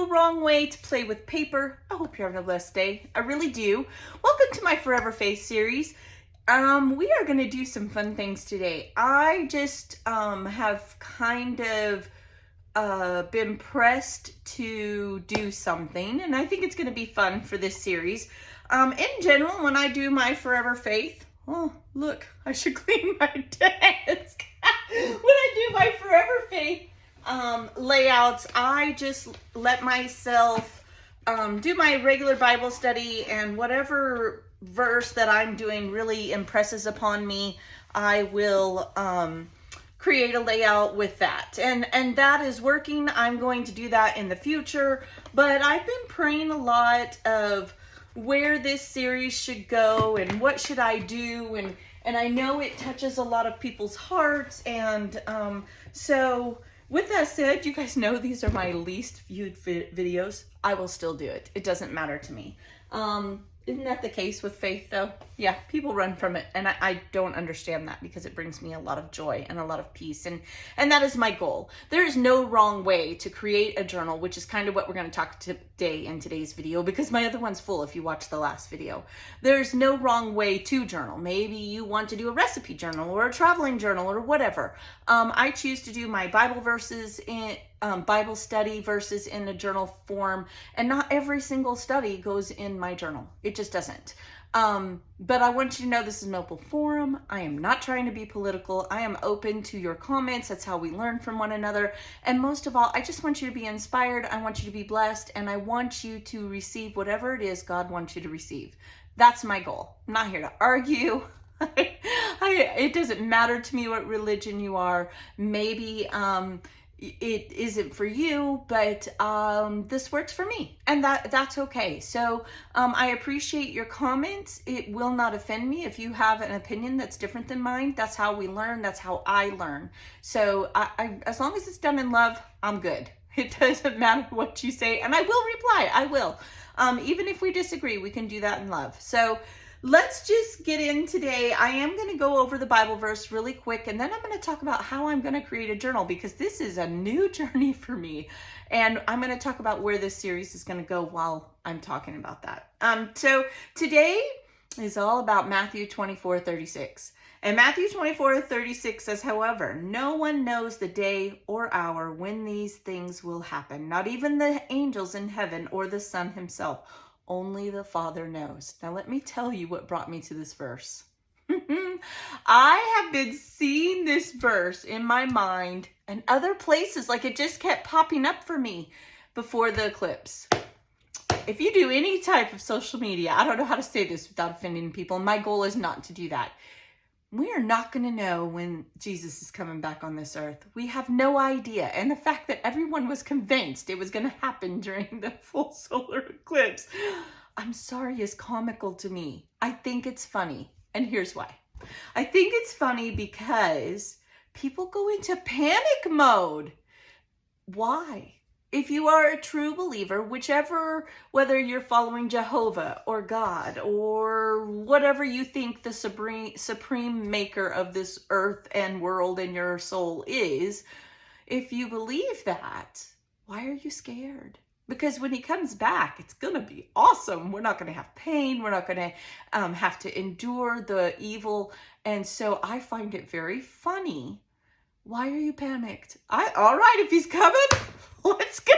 no wrong way to play with paper. I hope you're having a blessed day. I really do. Welcome to my Forever Faith series. We are going to do some fun things today. I just have kind of been pressed to do something, and I think it's going to be fun for this series. In general, when I do my Forever Faith, oh, look, I should clean my desk. When I do my Forever Faith layouts, I just let myself do my regular Bible study, and whatever verse that I'm doing really impresses upon me, I will create a layout with that. And that is working. I'm going to do that in the future, but I've been praying a lot of where this series should go and what should I do, and I know it touches a lot of people's hearts, and so with that said, you guys know these are my least viewed videos. I will still do it. It doesn't matter to me. Isn't that the case with faith, though? Yeah, people run from it, and I don't understand that, because it brings me a lot of joy and a lot of peace, and that is my goal. There is no wrong way to create a journal, which is kind of what we're going to talk today in today's video, because my other one's full if you watch the last video. There's no wrong way to journal. Maybe you want to do a recipe journal or a traveling journal or whatever. I choose to do my Bible verses in Bible study verses in a journal form, and not every single study goes in my journal. It just doesn't. But I want you to know this is an open forum. I am not trying to be political. I am open to your comments. That's how we learn from one another. And most of all, I just want you to be inspired. I want you to be blessed, and I want you to receive whatever it is God wants you to receive. That's my goal. I'm not here to argue. It doesn't matter to me what religion you are. Maybe it isn't for you, but this works for me, and that's okay. So I appreciate your comments. It will not offend me if you have an opinion that's different than mine. That's how we learn. That's how I learn. So I as long as it's done in love, I'm good. It doesn't matter what you say, and I will reply. I will. Even if we disagree, we can do that in love. So let's just get in today. I am going to go over the Bible verse really quick, and then I'm going to talk about how I'm going to create a journal, because this is a new journey for me. And I'm going to talk about where this series is going to go while I'm talking about that. So today is all about Matthew 24:36. And Matthew 24:36 says, however, no one knows the day or hour when these things will happen, not even the angels in heaven or the Son himself. Only the Father knows. Now, let me tell you what brought me to this verse. I have been seeing this verse in my mind and other places, like it just kept popping up for me before the eclipse. If you do any type of social media, I don't know how to say this without offending people. My goal is not to do that. We are not going to know when Jesus is coming back on this earth. We have no idea. And the fact that everyone was convinced it was going to happen during the full solar eclipse, I'm sorry, is comical to me. I think it's funny. And here's why. I think it's funny because people go into panic mode. Why? If you are a true believer, whether you're following Jehovah or God or whatever you think the supreme maker of this earth and world and your soul is, if you believe that, why are you scared? Because when he comes back, it's going to be awesome. We're not going to have pain. We're not going to have to endure the evil. And so I find it very funny. Why are you panicked? All right, if he's coming, let's go.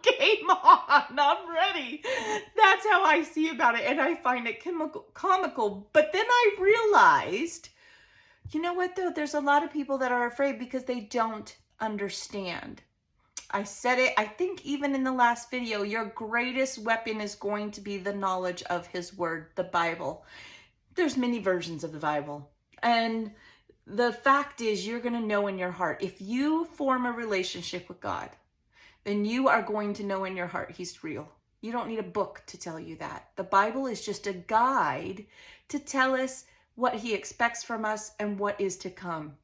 Game on. I'm ready. That's how I see about it. And I find it comical. But then I realized, you know what, though? There's a lot of people that are afraid because they don't understand. I said it, I think even in the last video, your greatest weapon is going to be the knowledge of his word, the Bible. There's many versions of the Bible. And the fact is, you're going to know in your heart. If you form a relationship with God, then you are going to know in your heart he's real. You don't need a book to tell you that. The Bible is just a guide to tell us what he expects from us and what is to come.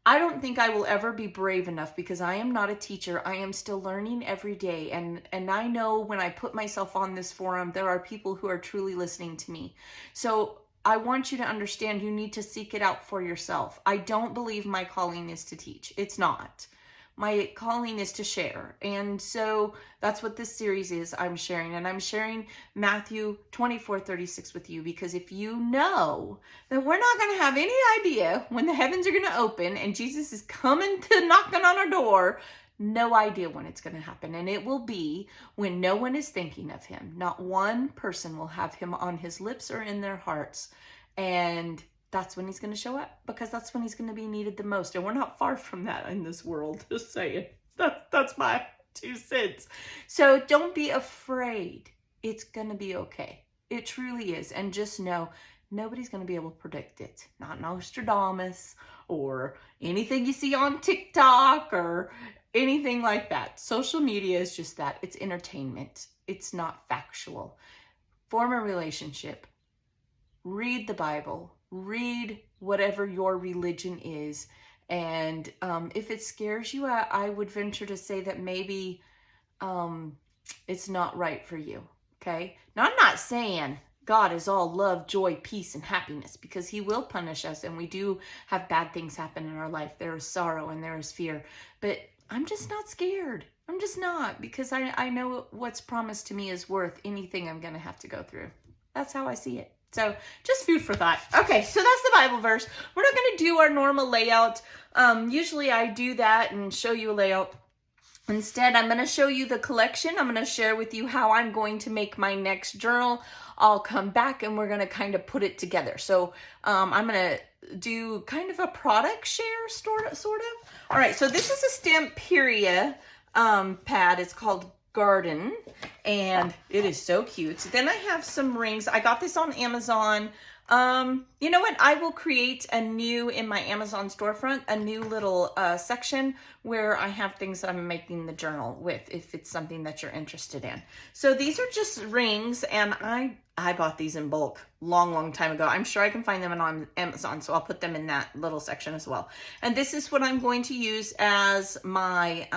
I don't think I will ever be brave enough, because I am not a teacher. I am still learning every day. And I know when I put myself on this forum, there are people who are truly listening to me. So I want you to understand, you need to seek it out for yourself. I don't believe my calling is to teach. It's not. My calling is to share. And so that's what this series is. I'm sharing, and I'm sharing Matthew 24:36 with you, because if you know that we're not going to have any idea when the heavens are going to open and Jesus is coming to knocking on our door, no idea when it's going to happen. And it will be when no one is thinking of him. Not one person will have him on his lips or in their hearts. And that's when he's going to show up, because that's when he's going to be needed the most. And we're not far from that in this world, just saying. That's my 2 cents. So don't be afraid. It's going to be okay. It truly is. And just know, nobody's going to be able to predict it. Not Nostradamus or anything you see on TikTok or anything like that. Social media is just that. It's entertainment. It's not factual. Form a relationship. Read the Bible. Read whatever your religion is. And if it scares you, I would venture to say that maybe it's not right for you. Okay? Now, I'm not saying God is all love, joy, peace, and happiness, because he will punish us, and we do have bad things happen in our life. There is sorrow and there is fear. But I'm just not scared. I'm just not, because I know what's promised to me is worth anything I'm going to have to go through. That's how I see it. So just food for thought. Okay, so that's the Bible verse. We're not going to do our normal layout. Usually I do that and show you a layout. Instead, I'm going to show you the collection. I'm going to share with you how I'm going to make my next journal. I'll come back and we're going to kind of put it together. So I'm going to do kind of a product share, sort of. All right, so this is a Stamperia pad. It's called Garden, and it is so cute. Then I have some rings. I got this on Amazon. You know what? I will create in my Amazon storefront, a new little section where I have things that I'm making the journal with, if it's something that you're interested in. So these are just rings, and I bought these in bulk long time ago. I'm sure I can find them on Amazon, so I'll put them in that little section as well. And this is what I'm going to use as my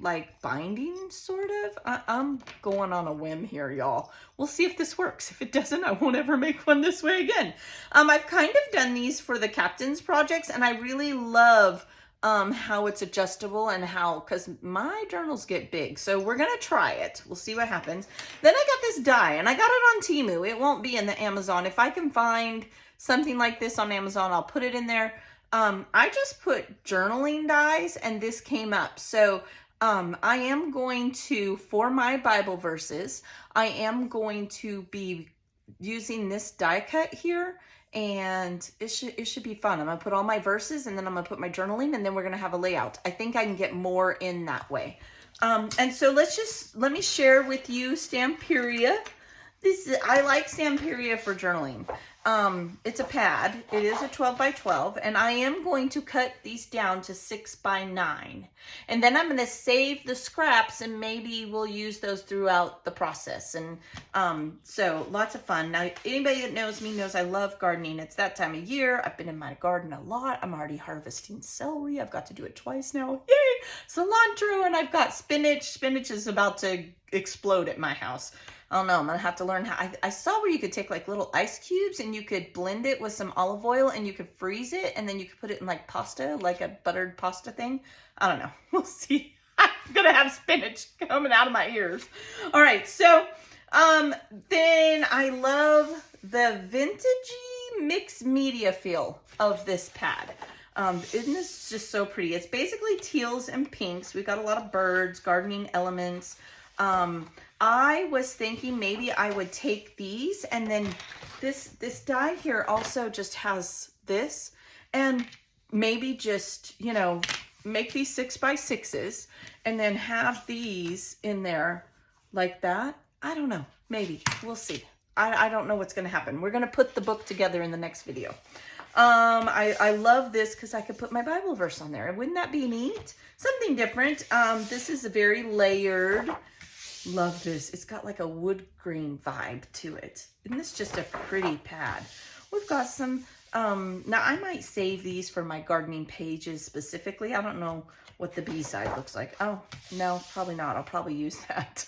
like binding, sort of. I'm going on a whim here, y'all. We'll see if this works. If it doesn't, I won't ever make one this way again. I've kind of done these for the captain's projects, and I really love how it's adjustable, and because my journals get big. So we're going to try it. We'll see what happens. Then I got this die, and I got it on Temu. It won't be in the Amazon. If I can find something like this on Amazon, I'll put it in there. I just put journaling dies, and this came up. So I am going to, for my Bible verses, I am going to be using this die cut here, and it should be fun. I'm going to put all my verses, and then I'm going to put my journaling, and then we're going to have a layout. I think I can get more in that way. And so let me share with you Stamperia. I like Stamperia for journaling. It's a pad. It is a 12 by 12, and I am going to cut these down to 6 by 9. And then I'm going to save the scraps, and maybe we'll use those throughout the process. And so lots of fun. Now, anybody that knows me knows I love gardening. It's that time of year. I've been in my garden a lot. I'm already harvesting celery. I've got to do it twice now. Yay! Cilantro, and I've got spinach. Spinach is about to explode at my house. I don't know. I'm going to have to learn how. I saw where you could take like little ice cubes and you could blend it with some olive oil and you could freeze it, and then you could put it in like pasta, like a buttered pasta thing. I don't know. We'll see. I'm going to have spinach coming out of my ears. All right. So then I love the vintagey mixed media feel of this pad. Isn't this just so pretty? It's basically teals and pinks. We've got a lot of birds, gardening elements. I was thinking maybe I would take these, and then this die here also just has this, and maybe just, you know, make these 6 by 6s and then have these in there like that. I don't know. Maybe. We'll see. I don't know what's going to happen. We're going to put the book together in the next video. I love this because I could put my Bible verse on there. Wouldn't that be neat? Something different. This is a very layered. Love this. It's got like a wood grain vibe to it. Isn't this just a pretty pad? We've got some, now I might save these for my gardening pages specifically. I don't know what the B side looks like. Oh, no, probably not. I'll probably use that.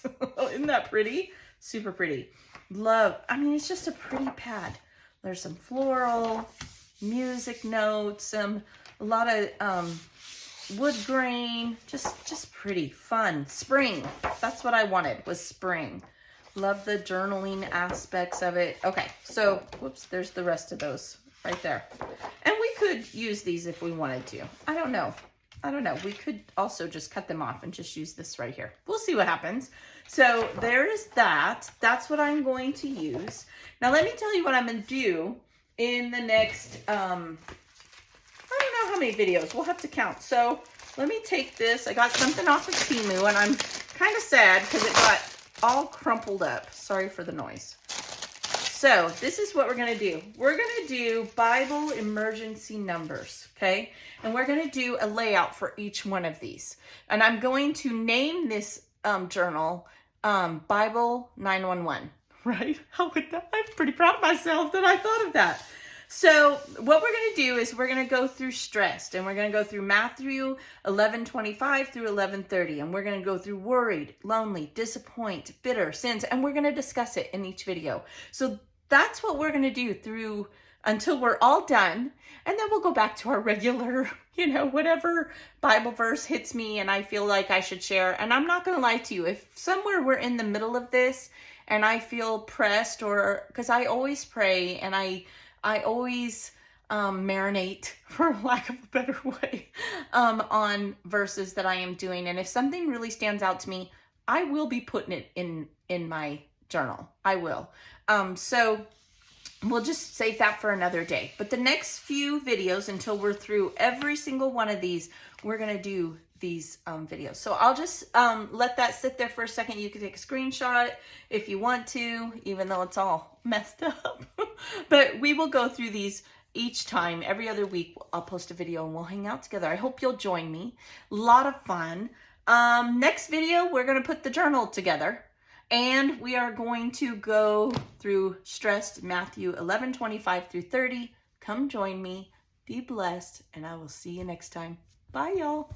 Isn't that pretty? Super pretty. Love, I mean, it's just a pretty pad. There's some floral, music notes, a lot of wood grain, just pretty fun. Spring, that's what I wanted, was spring. Love the journaling aspects of it. Okay, so, whoops, there's the rest of those right there. And we could use these if we wanted to. I don't know. We could also just cut them off and just use this right here. We'll see what happens. So there's that. That's what I'm going to use. Now let me tell you what I'm going to do in the next, I don't know how many videos. We'll have to count. So let me take this. I got something off of Temu, and I'm kind of sad because it got all crumpled up. Sorry for the noise. So this is what we're going to do. We're going to do Bible emergency numbers, okay? And we're going to do a layout for each one of these. And I'm going to name this journal Bible 911, right? How would that? I'm pretty proud of myself that I thought of that. So what we're going to do is we're going to go through stressed, and we're going to go through Matthew 11:25 through 11:30, and we're going to go through worried, lonely, disappoint, bitter, sins, and we're going to discuss it in each video. So that's what we're going to do through until we're all done, and then we'll go back to our regular, whatever Bible verse hits me and I feel like I should share. And I'm not going to lie to you, if somewhere we're in the middle of this and I feel pressed, or because I always pray and I always marinate, for lack of a better way, on verses that I am doing. And if something really stands out to me, I will be putting it in my journal. I will. So we'll just save that for another day. But the next few videos, until we're through every single one of these, we're going to do these videos. So I'll just let that sit there for a second. You can take a screenshot if you want to, even though it's all messed up. But we will go through these each time. Every other week I'll post a video and we'll hang out together. I hope you'll join me. A lot of fun. Next video, we're going to put the journal together. And we are going to go through stressed Matthew 11:25 through 30. Come join me. Be blessed. And I will see you next time. Bye, y'all.